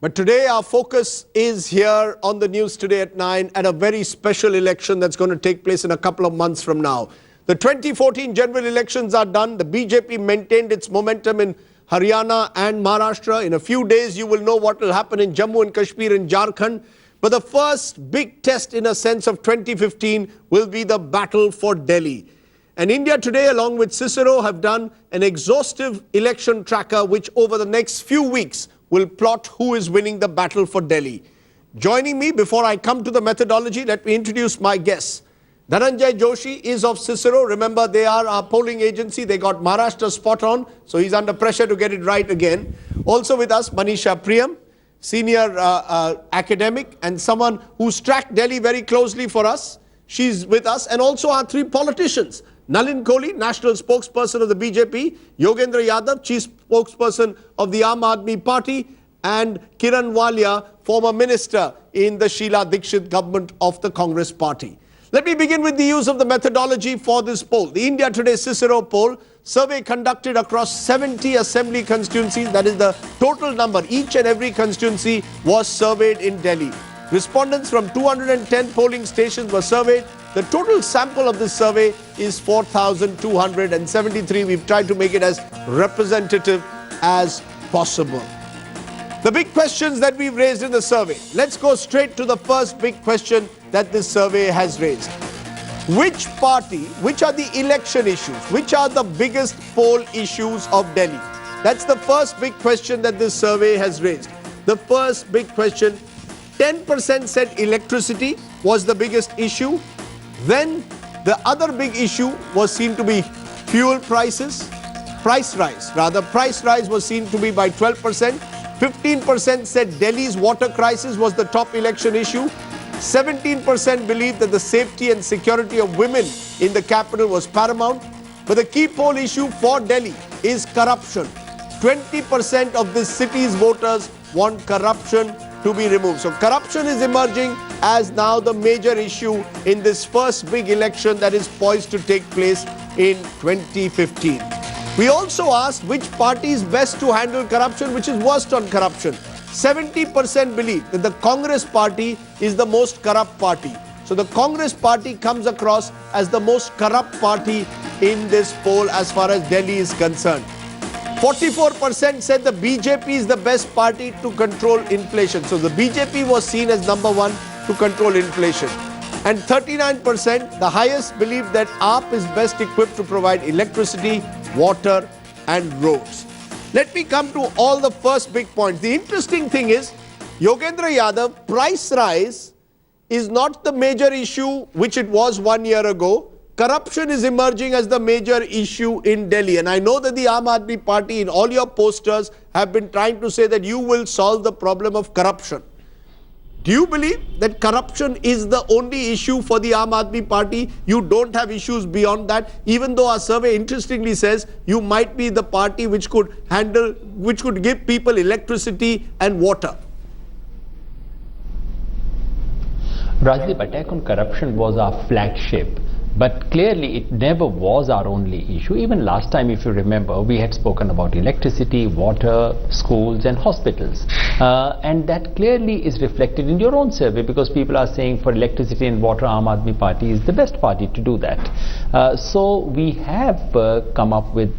But today our focus is here on the news today at 9 at a very special election that's going to take place in a couple of months from now. The 2014 general elections are done. The BJP maintained its momentum in Haryana and Maharashtra. In a few days you will know what will happen in Jammu and Kashmir and Jharkhand. But the first big test in a sense of 2015 will be the battle for Delhi. And India Today along with CICERO have done an exhaustive election tracker which over the next few weeks will plot who is winning the battle for Delhi. Joining me before I come to the methodology, let me introduce my guests. Dhananjay Joshi is of CICERO. Remember, they are our polling agency. They got Maharashtra spot on, so he's under pressure to get it right again. Also with us, Manisha Priyam, senior academic and someone who's tracked Delhi very closely for us. She's with us. And also our three politicians. Nalin Kohli, national spokesperson of the BJP, Yogendra Yadav, chief spokesperson of the Aam Aadmi Party, and Kiran Walia, former minister in the Sheila Dikshit government of the Congress Party. Let me begin with the use of the methodology for this poll. The India Today CICERO poll, survey conducted across 70 assembly constituencies, that is the total number. Each and every constituency was surveyed in Delhi. Respondents from 210 polling stations were surveyed. The total sample of this survey is 4,273. We've tried to make it as representative as possible. The big questions that we've raised in the survey. Let's go straight to the first big question that this survey has raised. Which party, which are the election issues, which are the biggest poll issues of Delhi? That's the first big question that this survey has raised. The first big question, 10% said electricity was the biggest issue. Then the other big issue was seen to be fuel prices, price rise was seen to be by 12%. 15% said Delhi's water crisis was the top election issue. 17% believed that the safety and security of women in the capital was paramount. But the key poll issue for Delhi is corruption. 20% of the city's voters want corruption to be removed. So corruption is emerging as now the major issue in this first big election that is poised to take place in 2015. We also asked which party is best to handle corruption, which is worst on corruption. 70% believe that the Congress party is the most corrupt party. So the Congress party comes across as the most corrupt party in this poll as far as Delhi is concerned. 44% said the BJP is the best party to control inflation. So the BJP was seen as number one to control inflation. And 39%, the highest, believe that AAP is best equipped to provide electricity, water and roads. Let me come to all the first big points. The interesting thing is, Yogendra Yadav, price rise is not the major issue which it was 1 year ago. Corruption is emerging as the major issue in Delhi. And I know that the Aam Aadmi Party in all your posters have been trying to say that you will solve the problem of corruption. Do you believe that corruption is the only issue for the Aam Aadmi Party? You don't have issues beyond that, even though our survey interestingly says you might be the party which could give people electricity and water. Rajdeep, attack on corruption was our flagship. But clearly it never was our only issue. Even last time, if you remember, we had spoken about electricity, water, schools and hospitals. And that clearly is reflected in your own survey, because people are saying for electricity and water, Aam Aadmi Party is the best party to do that. So we have come up with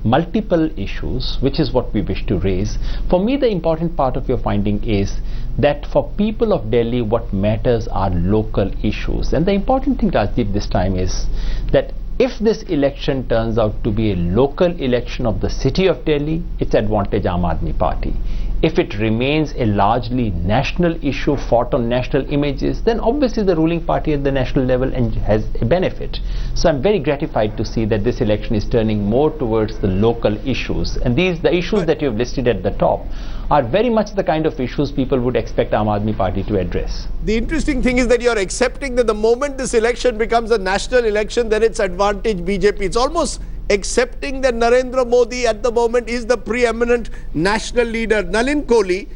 multiple issues, which is what we wish to raise. For me, the important part of your finding is that for people of Delhi, what matters are local issues. And the important thing, Rajdeep, this time is that if this election turns out to be a local election of the city of Delhi, it's advantage Aam Aadmi Party. If it remains a largely national issue fought on national images, then obviously the ruling party at the national level has a benefit. So I'm very gratified to see that this election is turning more towards the local issues. And the issues that you have listed at the top are very much the kind of issues people would expect Aam Aadmi Party to address. The interesting thing is that you're accepting that the moment this election becomes a national election, then it's advantage BJP. It's almost accepting that Narendra Modi at the moment is the preeminent national leader. Nalin Kohli,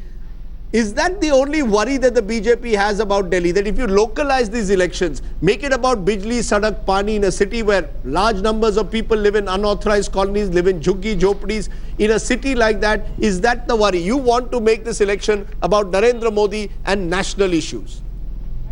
Is that the only worry that the BJP has about Delhi? That if you localize these elections, make it about Bijli, Sadak, Pani in a city where large numbers of people live in unauthorized colonies, live in jhuggi, jhopdis, in a city like that, is that the worry? You want to make this election about Narendra Modi and national issues?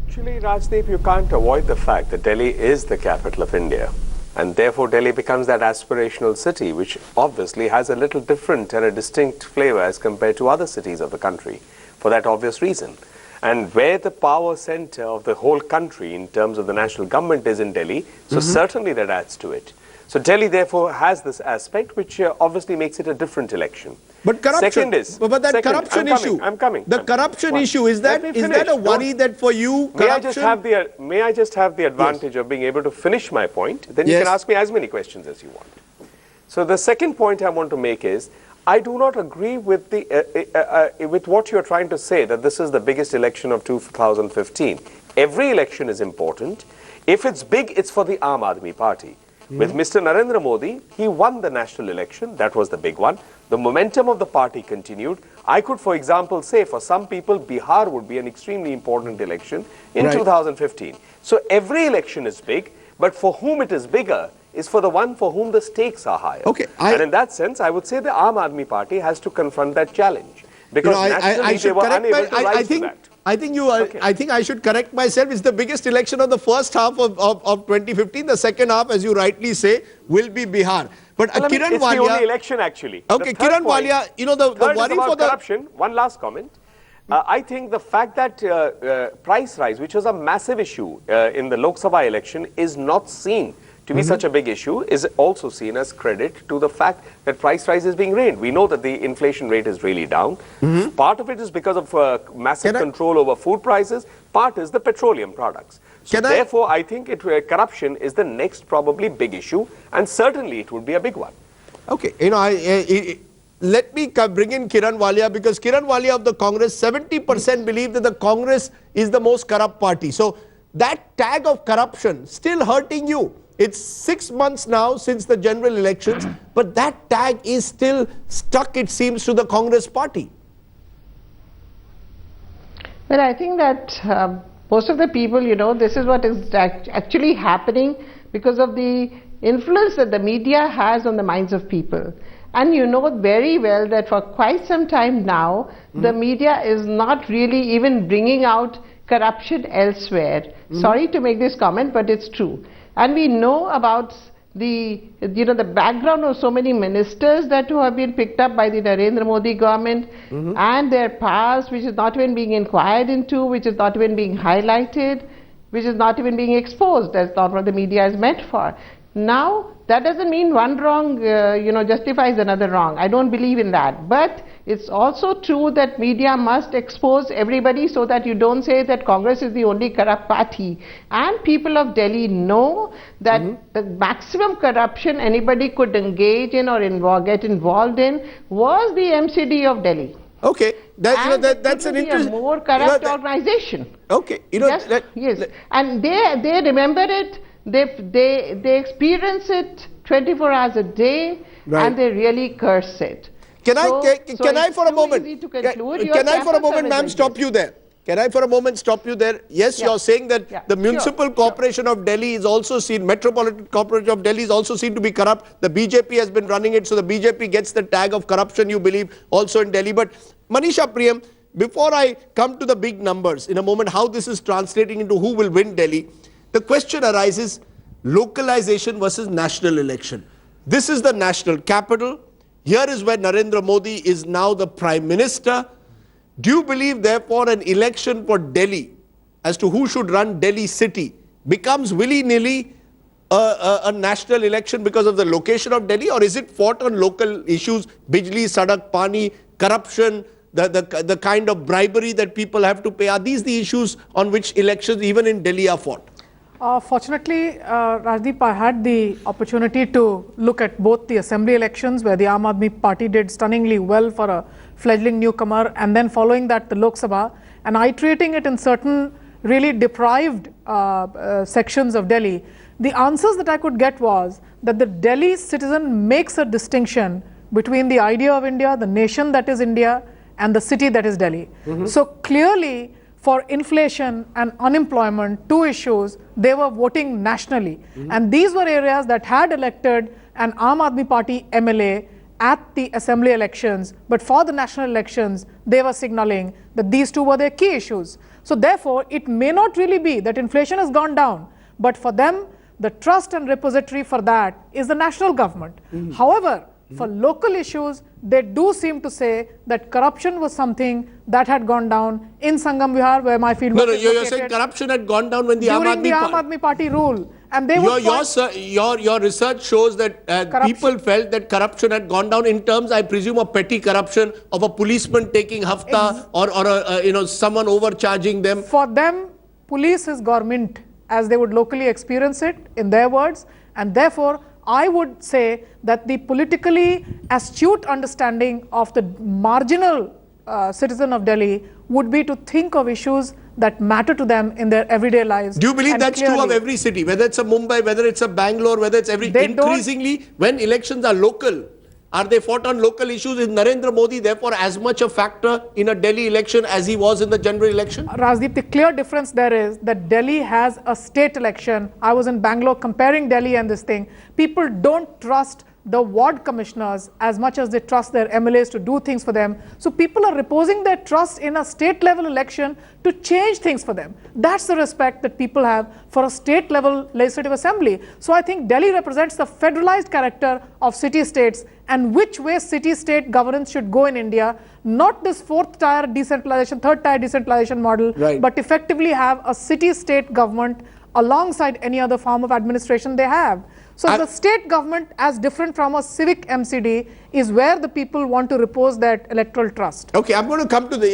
Actually, Rajdeep, you can't avoid the fact that Delhi is the capital of India. And therefore, Delhi becomes that aspirational city, which obviously has a little different and a distinct flavor as compared to other cities of the country, for that obvious reason. And where the power center of the whole country in terms of the national government is in Delhi, so certainly that adds to it. So Delhi therefore has this aspect, which obviously makes it a different election. But corruption, Second is, but that second, corruption I'm issue, coming. the corruption issue, is Let that me is that a finish. worry that for you, May I just have the advantage of being able to finish my point? Then you Yes. can ask me as many questions as you want. So the second point I want to make is, I do not agree with with what you're trying to say, that this is the biggest election of 2015. Every election is important. If it's big, it's for the Aam Aadmi Party. With Mr. Narendra Modi, he won the national election. That was the big one. The momentum of the party continued. I could, for example, say for some people, Bihar would be an extremely important election in Right. 2015. So every election is big, but for whom it is bigger is for the one for whom the stakes are higher. Okay, and in that sense, I would say the Aam Aadmi Party has to confront that challenge, because nationally they were unable to rise to that. I think you are, Okay. I think I should correct myself. It's the biggest election of the first half of 2015. The second half, as you rightly say, will be Bihar. But Well, I mean, Kiran it's the only Walia, election actually. okay, The third Kiran point- Walia, you know, the Third is worry about for the corruption. One last comment. I think the fact that price rise, which was a massive issue in the Lok Sabha election, is not seen to be such a big issue, is also seen as credit to the fact that price rise is being reined. We know that the inflation rate is really down. Part of it is because of massive Can I- control over food prices. Part is the petroleum products. So Can I- therefore, I think corruption is the next probably big issue, and certainly it would be a big one. Okay, you know, let me bring in Kiran Walia, because Kiran Walia of the Congress, 70% believe that the Congress is the most corrupt party. So that tag of corruption still hurting you. It's 6 months now since the general elections, but that tag is still stuck, it seems, to the Congress party. Well, I think that most of the people, this is what is actually happening because of the influence that the media has on the minds of people. And you know very well that for quite some time now, the media is not really even bringing out corruption elsewhere. Sorry to make this comment, but it's true. And we know about the background of so many ministers that who have been picked up by the Narendra Modi government, and their past, which is not even being inquired into, which is not even being highlighted, which is not even being exposed. That's not what the media is meant for. Now, that doesn't mean one wrong justifies another wrong. I don't believe in that. But it's also true that media must expose everybody so that you don't say that Congress is the only corrupt party. And people of Delhi know that the maximum corruption anybody could engage in or get involved in was the MCD of Delhi. Okay, And that's it an would be interesting. a more corrupt organization. Okay, Yes, yes. And they remember it. They experience it 24 hours a day, Right. and they really curse it. Can I it's for a too moment? easy to conclude. Your Can I for a sample moment, size ma'am, is stop this. you there? Can I for a moment stop you there? Yes, Yeah. you're saying that Yeah. the Sure, Municipal sure. Corporation of Delhi is also seen, Metropolitan Corporation of Delhi is also seen to be corrupt. The BJP has been running it, so the BJP gets the tag of corruption, you believe, also in Delhi. But Manisha Priyam, before I come to the big numbers, in a moment, how this is translating into who will win Delhi, the question arises, localization versus national election. This is the national capital. Here is where Narendra Modi is now the Prime Minister. Do you believe, therefore, an election for Delhi as to who should run Delhi city becomes willy-nilly a national election because of the location of Delhi, or is it fought on local issues, Bijli, Sadak, Pani, corruption, the kind of bribery that people have to pay? Are these the issues on which elections, even in Delhi, are fought? Fortunately, Rajdeep, I had the opportunity to look at both the assembly elections, where the Aam Aadmi Party did stunningly well for a fledgling newcomer, and then following that the Lok Sabha, and iterating it in certain really deprived sections of Delhi. The answers that I could get was that the Delhi citizen makes a distinction between the idea of India, the nation that is India, and the city that is Delhi. So clearly, for inflation and unemployment, two issues, they were voting nationally. And these were areas that had elected an Aam Aadmi Party MLA at the assembly elections, but for the national elections, they were signaling that these two were their key issues. So therefore, it may not really be that inflation has gone down, but for them, the trust and repository for that is the national government. However, for local issues, they do seem to say that corruption was something that had gone down in Sangam Vihar, where my field work is you're located, saying corruption had gone down when the Aam during the Aam Aadmi Aadmi Party rule. And they would your research shows that people felt that corruption had gone down in terms, I presume, of petty corruption, of a policeman taking hafta or someone overcharging them. For them, police is government, as they would locally experience it, in their words, and therefore I would say that the politically astute understanding of the marginal citizen of Delhi would be to think of issues that matter to them in their everyday lives. Do you believe that's true of every city, whether it's a Mumbai, whether it's a Bangalore, whether it's increasingly, when elections are local, are they fought on local issues? Is Narendra Modi therefore as much a factor in a Delhi election as he was in the general election? Rajdeep, the clear difference there is that Delhi has a state election. I was in Bangalore comparing Delhi and this thing. People don't trust the ward commissioners as much as they trust their MLAs to do things for them. So people are reposing their trust in a state level election to change things for them. That's the respect that people have for a state level legislative assembly. So I think Delhi represents the federalized character of city-states and which way city-state governance should go in India, not this fourth tier decentralization, third tier decentralization model, but effectively have a city-state government alongside any other form of administration they have. So the state government, as different from a civic MCD, is where the people want to repose that electoral trust. Okay, I'm going to come to the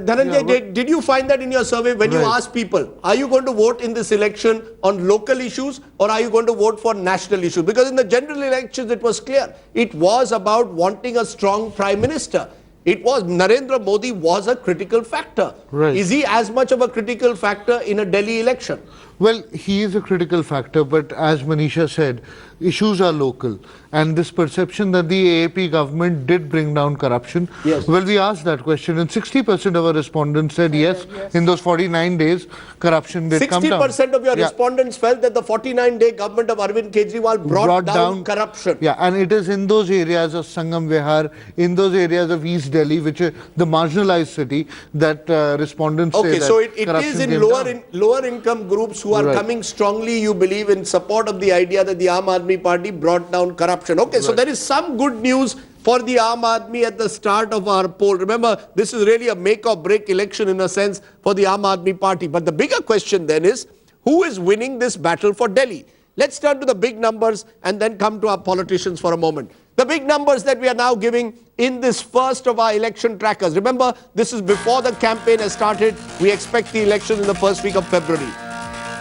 Dhananjay, did you find that in your survey when you asked people, are you going to vote in this election on local issues or are you going to vote for national issues? Because in the general elections, it was clear. It was about wanting a strong prime minister. It was Narendra Modi was a critical factor. Is he as much of a critical factor in a Delhi election? Well, he is a critical factor, but as Manisha said, issues are local. And this perception that the AAP government did bring down corruption, well, we asked that question and 60% of our respondents said yes, in those 49 days, corruption did come down. 60% of your respondents felt that the 49-day government of Arvind Kejriwal brought down corruption. Yeah, and it is in those areas of Sangam Vihar, in those areas of East Delhi, which is the marginalized city, that respondents say that so it is in lower income groups who are coming strongly, you believe, in support of the idea that the Aam Aadmi Party brought down corruption. Okay, so there is some good news for the Aam Aadmi at the start of our poll. Remember, this is really a make or break election in a sense for the Aam Aadmi Party. But the bigger question then is, who is winning this battle for Delhi? Let's turn to the big numbers and then come to our politicians for a moment. The big numbers that we are now giving in this first of our election trackers. Remember, this is before the campaign has started. We expect the election in the first week of February.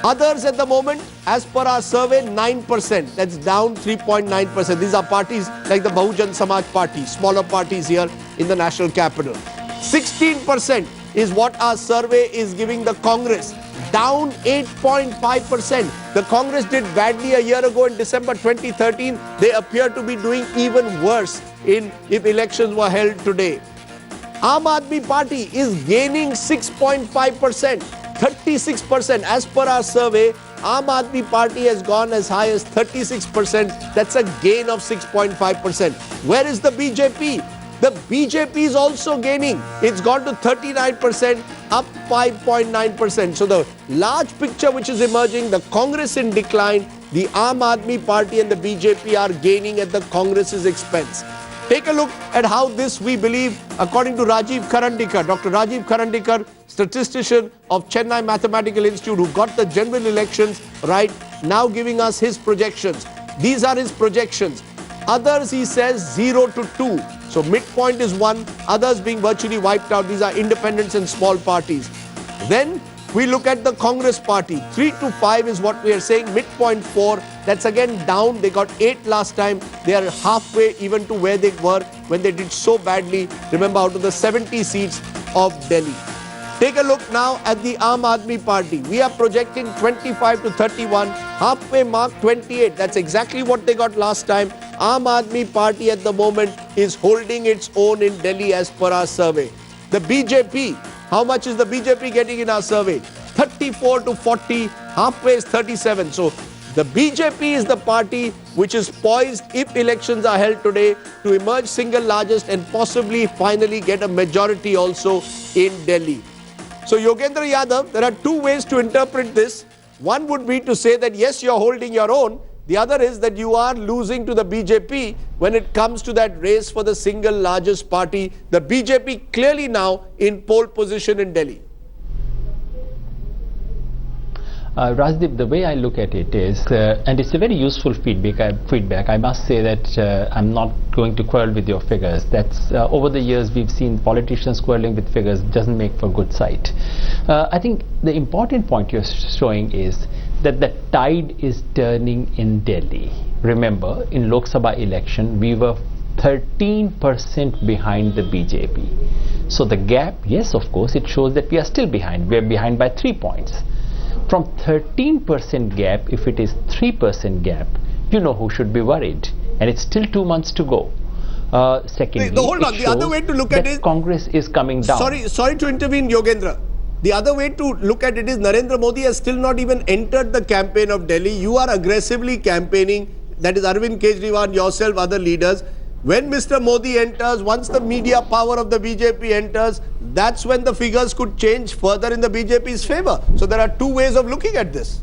Others at the moment, as per our survey, 9%. That's down 3.9%. These are parties like the Bahujan Samaj Party, smaller parties here in the national capital. 16% is what our survey is giving the Congress, down 8.5%. The Congress did badly a year ago in December 2013. They appear to be doing even worse if elections were held today. Aam Aadmi Party is gaining 6.5%. 36%. As per our survey, Aam Aadmi Party has gone as high as 36%. That's a gain of 6.5%. Where is the BJP? The BJP is also gaining. It's gone to 39%, up 5.9%. So the large picture which is emerging, the Congress in decline, the Aam Aadmi Party and the BJP are gaining at the Congress's expense. Take a look at how this, we believe, according to Rajiv Karandikar, Dr. Rajiv Karandikar, statistician of Chennai Mathematical Institute, who got the general elections right, now giving us his projections. These are his projections. Others, he says, 0 to 2. So midpoint is 1, others being virtually wiped out. These are independents and small parties. Then we look at the Congress party. 3 to 5 is what we are saying, midpoint 4. That's again down. They got 8 last time. They are halfway even to where they were when they did so badly. Remember, out of the 70 seats of Delhi. Take a look now at the Aam Aadmi Party. We are projecting 25 to 31, halfway mark 28. That's exactly what they got last time. Aam Aadmi Party at the moment is holding its own in Delhi as per our survey. The BJP, how much is the BJP getting in our survey? 34 to 40, halfway is 37. So the BJP is the party which is poised, if elections are held today, to emerge single largest and possibly finally get a majority also in Delhi. So Yogendra Yadav, there are two ways to interpret this. One would be to say that yes, you're holding your own. The other is that you are losing to the BJP when it comes to that race for the single largest party. The BJP clearly now in pole position in Delhi. Rajdeep, the way I look at it is, and it's a very useful feedback. I must say that I'm not going to quarrel with your figures. That's over the years we've seen politicians quarreling with figures doesn't make for good sight. I think the important point you're showing is that the tide is turning in Delhi. Remember, in Lok Sabha election, we were 13% behind the BJP. So the gap, yes, of course, it shows that we are still behind. We are behind by 3 points. From 13% gap, if it is 3% gap, you know who should be worried. And it's still 2 months to go. Secondly, hold on. The other way to look at it, Congress is coming down. Sorry to intervene, Yogendra. The other way to look at it is Narendra Modi has still not even entered the campaign of Delhi. You are aggressively campaigning. That is Arvind Kejriwal, yourself, other leaders. When Mr. Modi enters, once the media power of the BJP enters, that's when the figures could change further in the BJP's favor. So there are two ways of looking at this.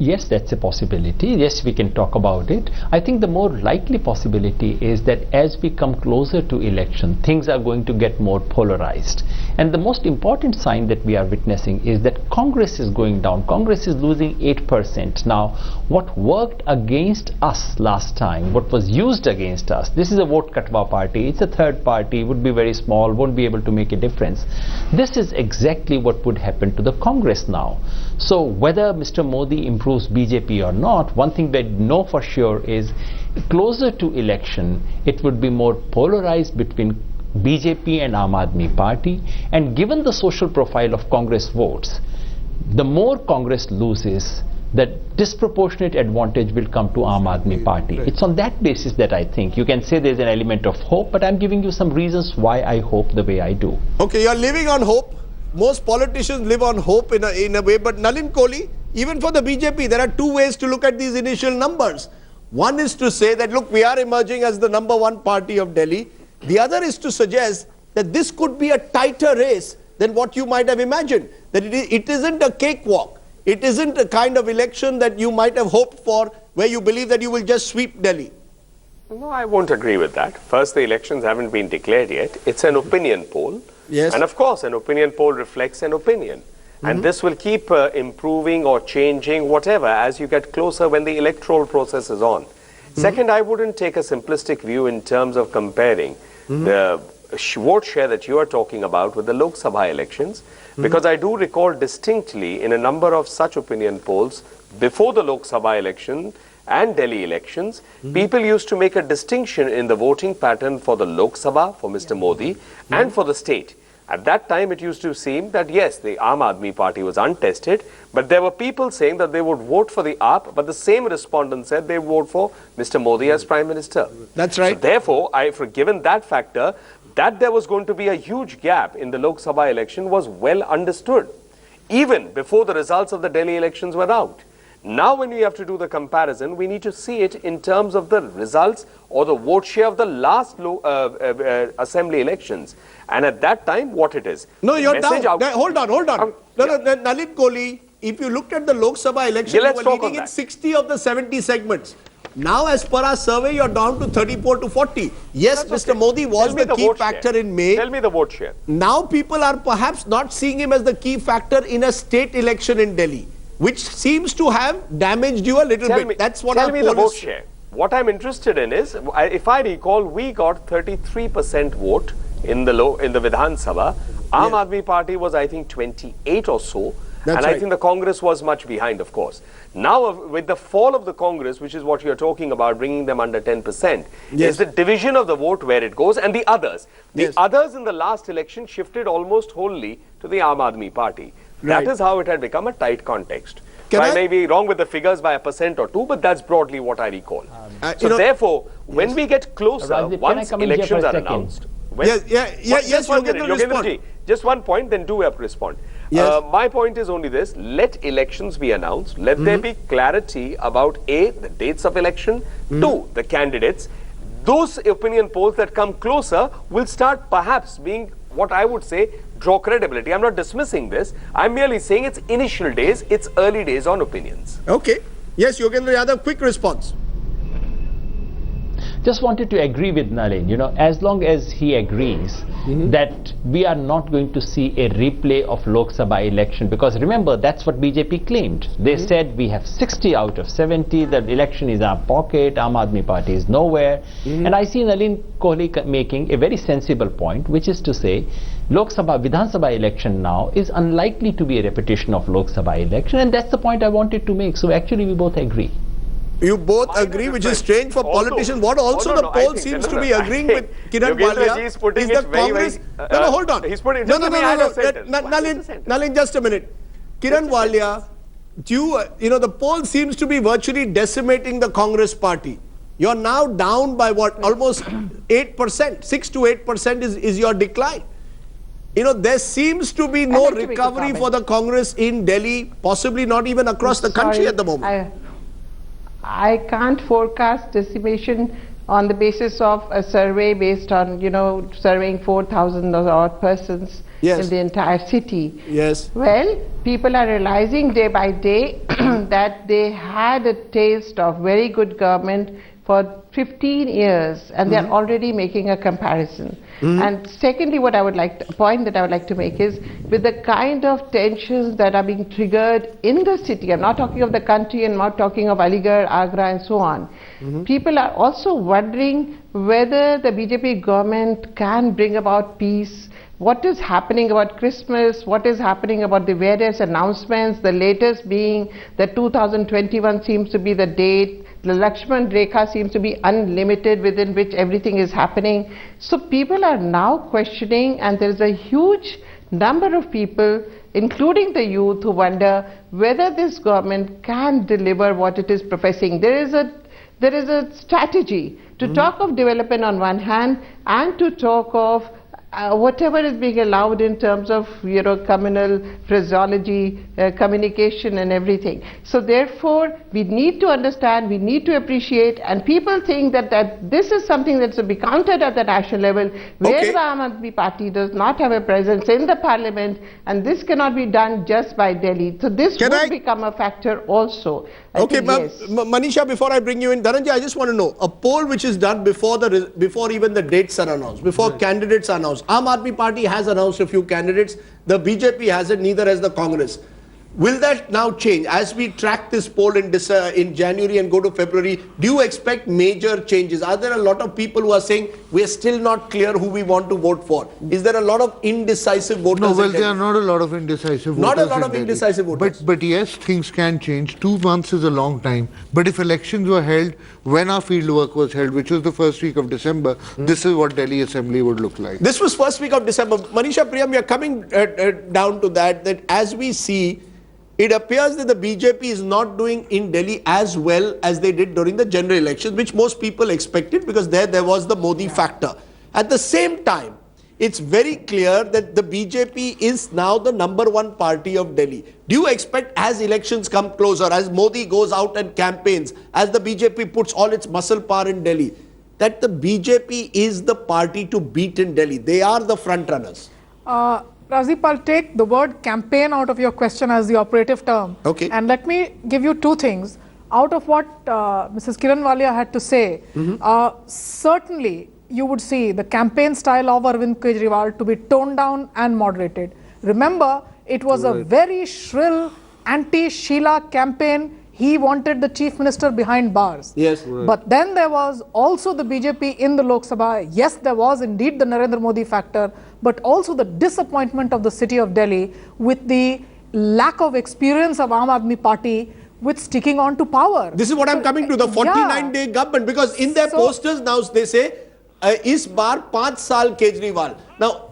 Yes, that's a possibility. Yes, we can talk about it. I think the more likely possibility is that as we come closer to election, things are going to get more polarized. And the most important sign that we are witnessing is that Congress is going down. Congress is losing 8%. Now, what worked against us last time, what was used against us, this is a vote katwa party. It's a third party, would be very small, won't be able to make a difference. This is exactly what would happen to the Congress now. So whether Mr. Modi improves BJP or not, one thing that know for sure is closer to election, it would be more polarized between BJP and Aam Aadmi Party, and given the social profile of Congress votes, the more Congress loses, the disproportionate advantage will come to Aam Aadmi Party. It's on that basis that I think you can say there's an element of hope, but I'm giving you some reasons why I hope the way I do. Okay, you're living on hope. Most politicians live on hope in a way, but Nalin Kohli, even for the BJP, there are two ways to look at these initial numbers. One is to say that, look, we are emerging as the #1 party of Delhi. The other is to suggest that this could be a tighter race than what you might have imagined. That it isn't a cakewalk. It isn't a kind of election that you might have hoped for, where you believe that you will just sweep Delhi. No, I won't agree with that. First, the elections haven't been declared yet. It's an opinion poll. Yes. And of course, an opinion poll reflects an opinion. And this will keep improving or changing, whatever, as you get closer when the electoral process is on. Second, I wouldn't take a simplistic view in terms of comparing the vote share that you are talking about with the Lok Sabha elections, because I do recall distinctly in a number of such opinion polls before the Lok Sabha election and Delhi elections, people used to make a distinction in the voting pattern for the Lok Sabha, for Mr. Modi, and for the state. At that time, it used to seem that, yes, the Aam Aadmi Party was untested, but there were people saying that they would vote for the AAP, but the same respondent said they would vote for Mr. Modi as Prime Minister. That's right. So therefore, given that factor, that there was going to be a huge gap in the Lok Sabha election was well understood, even before the results of the Delhi elections were out. Now when we have to do the comparison, we need to see it in terms of the results or the vote share of the last assembly elections. And at that time, what it is. No, you're down. Hold on. Nalin Kohli, if you looked at the Lok Sabha election, you were leading in 60 of the 70 segments. Now, as per our survey, you're down to 34 to 40. Yes, That's Mr. okay. Modi was the key factor in May. Tell me the vote share. Now people are perhaps not seeing him as the key factor in a state election in Delhi, which seems to have damaged you a little bit. That's what Tell me the vote share. What I'm interested in is, if I recall, we got 33% vote in the Vidhan Sabha. Aam Aadmi Party was, I think, 28 or so. That's I think the Congress was much behind, of course. Now, with the fall of the Congress, which is what you're talking about, bringing them under 10%, is the division of the vote where it goes, and the others. The others in the last election shifted almost wholly to the Aam Aadmi Party. That is how it had become a tight context. I may be wrong with the figures by 1% or 2%, but that's broadly what I recall. So therefore, when we get closer, once elections are announced, Yes, one Yogendra, minute, respond. Yogendra ji, just one point, then do have to respond. Yes. My point is only this: let elections be announced. Let there be clarity about A, the dates of election, 2, the candidates. Those opinion polls that come closer will start perhaps being what I would say draw credibility. I'm not dismissing this. I'm merely saying it's initial days, it's early days on opinions. Okay. Yes, Yogendra Yadav, quick response. Just wanted to agree with Nalin, as long as he agrees that we are not going to see a replay of Lok Sabha election, because remember, that's what BJP claimed. They said we have 60 out of 70, the election is our pocket, Aam Aadmi Party is nowhere. And I see Nalin Kohli making a very sensible point, which is to say, Lok Sabha, Vidhan Sabha election now is unlikely to be a repetition of Lok Sabha election, and that's the point I wanted to make. So actually we both agree. You both agree, which is strange for politicians. What also the poll seems to be agreeing with Kiran Walia is the Congress. No, hold on. He's putting. No. Nalin, just a minute. Kiran Walia, the poll seems to be virtually decimating the Congress party. You're now down by what? Almost 8%. 6 to 8% is your decline. There seems to be no recovery for the Congress in Delhi, possibly not even across the country at the moment. I can't forecast decimation on the basis of a survey based on, surveying 4,000 odd persons in the entire city. Yes. Well, people are realizing day by day that they had a taste of very good government for 15 years, and they're already making a comparison. And secondly, point that I would like to make is, with the kind of tensions that are being triggered in the city, I'm not talking of the country, and not talking of Aligarh, Agra and so on, people are also wondering whether the BJP government can bring about peace. What is happening about Christmas? What is happening about the various announcements? The latest being that 2021 seems to be the date. The Lakshman Rekha seems to be unlimited, within which everything is happening. So people are now questioning, and there is a huge number of people, including the youth, who wonder whether this government can deliver what it is professing. There is a strategy to talk of development on one hand, and to talk of whatever is being allowed in terms of communal phraseology, communication and everything. So therefore we need to understand, we need to appreciate, and people think that this is something that's to be countered at the national level, where the Aam Aadmi Party does not have a presence in the parliament, and this cannot be done just by Delhi. So this will become a factor also. Okay, Manisha, before I bring you in, Dhananjay, I just want to know, a poll which is done before even the dates are announced, before candidates are announced. Aam Aadmi Party has announced a few candidates, the BJP hasn't, neither has the Congress. Will that now change? As we track this poll in January and go to February, do you expect major changes? Are there a lot of people who are saying, we are still not clear who we want to vote for? Is there a lot of indecisive voters? No, well, there are not a lot of indecisive voters. Not a lot of indecisive voters. But yes, things can change. 2 months is a long time. But if elections were held when our field work was held, which was the first week of December, this is what Delhi Assembly would look like. This was first week of December. Manisha, Priyam, we are coming down to that as we see, it appears that the BJP is not doing in Delhi as well as they did during the general elections, which most people expected, because there was the Modi factor. At the same time, it's very clear that the BJP is now the #1 party of Delhi. Do you expect, as elections come closer, as Modi goes out and campaigns, as the BJP puts all its muscle power in Delhi, that the BJP is the party to beat in Delhi? They are the front runners. Rajdeep, I'll take the word campaign out of your question as the operative term. Okay. And let me give you two things. Out of what Mrs. Kiran Walia had to say, certainly you would see the campaign style of Arvind Kejriwal to be toned down and moderated. Remember, it was a very shrill anti-Sheila campaign. He wanted the chief minister behind bars. Yes. But then there was also the BJP in the Lok Sabha. Yes, there was indeed the Narendra Modi factor, but also the disappointment of the city of Delhi with the lack of experience of Aam Aadmi Party with sticking on to power. This is what I'm coming to, the 49-day government, because in their posters now they say, is bar 5 saal Kejriwal. Now,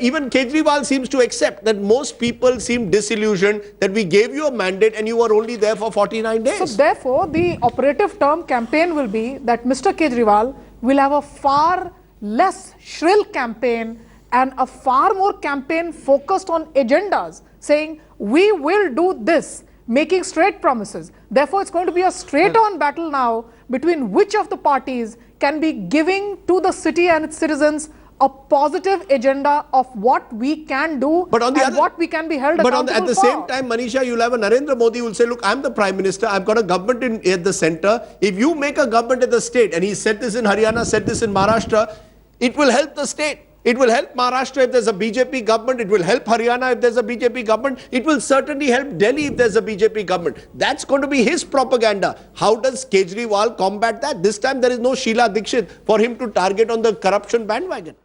even Kejriwal seems to accept that most people seem disillusioned that we gave you a mandate and you were only there for 49 days. So therefore, the operative term campaign will be that Mr. Kejriwal will have a far less shrill campaign and a far more campaign focused on agendas, saying we will do this, making straight promises. Therefore, it's going to be a straight-on battle now between which of the parties can be giving to the city and its citizens a positive agenda of what we can do and what we can be held accountable for. But at the same time, Manisha, you'll have a Narendra Modi who will say, look, I'm the Prime Minister, I've got a government at the center. If you make a government at the state, and he said this in Haryana, said this in Maharashtra, it will help the state. It will help Maharashtra if there's a BJP government. It will help Haryana if there's a BJP government. It will certainly help Delhi if there's a BJP government. That's going to be his propaganda. How does Kejriwal combat that? This time there is no Sheila Dikshit for him to target on the corruption bandwagon.